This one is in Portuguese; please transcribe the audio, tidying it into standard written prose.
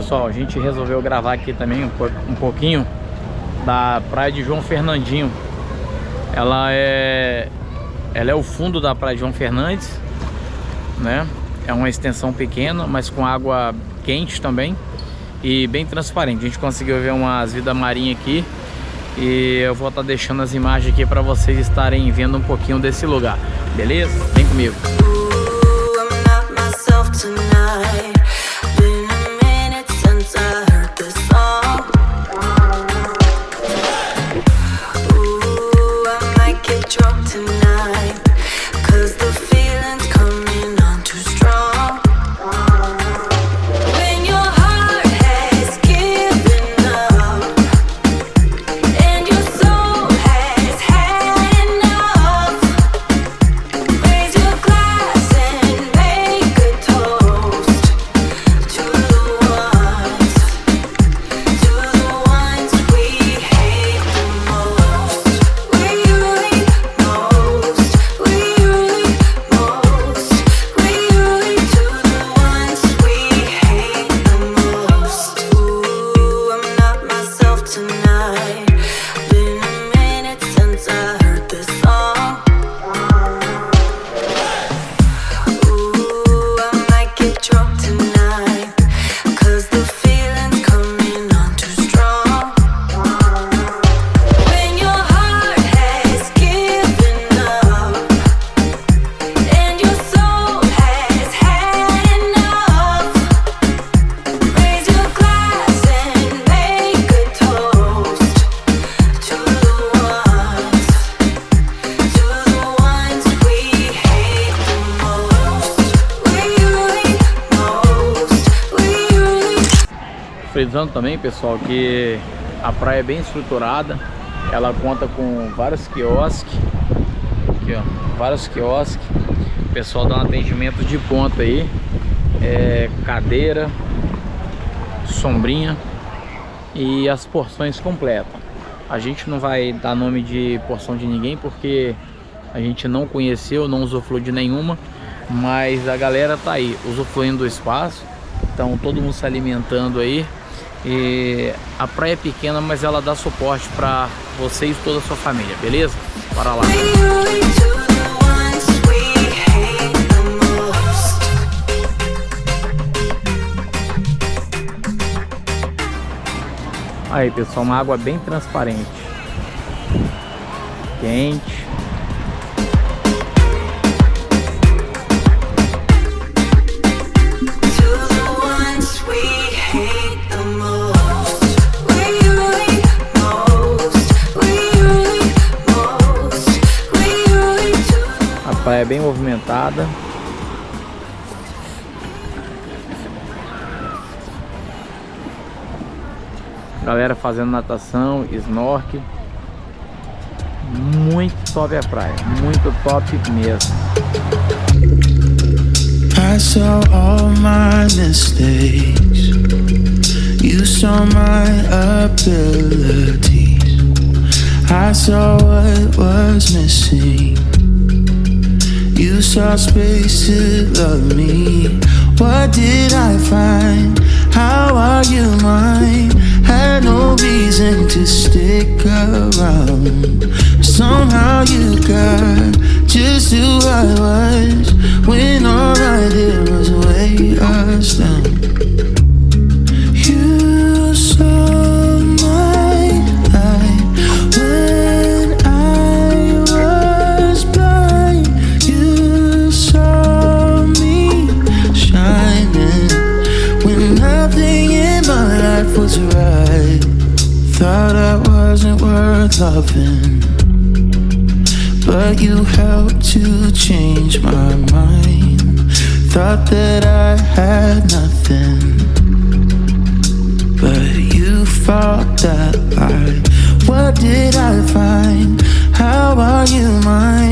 pessoal, a gente resolveu gravar aqui também um pouquinho da Praia de João Fernandinho. Ela é o fundo da Praia de João Fernandes, né? É uma extensão pequena, mas com água quente também e bem transparente. A gente conseguiu ver umas vidas marinhas aqui e eu vou estar deixando as imagens aqui para vocês estarem vendo um pouquinho desse lugar, beleza? Vem comigo. Frisando também, pessoal, que a praia é bem estruturada. Ela conta com vários quiosques aqui, ó, vários quiosques. O pessoal dá um atendimento de ponta aí, cadeira, sombrinha e as porções completas. A gente não vai dar nome de porção de ninguém porque a gente não conheceu, não usufruiu de nenhuma, mas a galera tá aí usufruindo do espaço. Então todo mundo se alimentando aí. E a praia é pequena, mas ela dá suporte para você e toda a sua família, beleza? Bora lá. Aí, pessoal, uma água bem transparente, quente. A praia é bem movimentada. Galera fazendo natação, snorkel. Muito top a praia, muito top mesmo. I saw all my mistakes. You saw my abilities. I saw what was missing. You saw space to love me. What did I find? How are you mine? Had no reason to stick around. Somehow you got just who I was, when all I did was weigh us down. You saw my light when I was blind. You saw me shining when nothing in my life was right. Thought I wasn't worth loving, but you helped to change my mind. Thought that I had nothing, but you fought that lie. What did I find? How are you mine?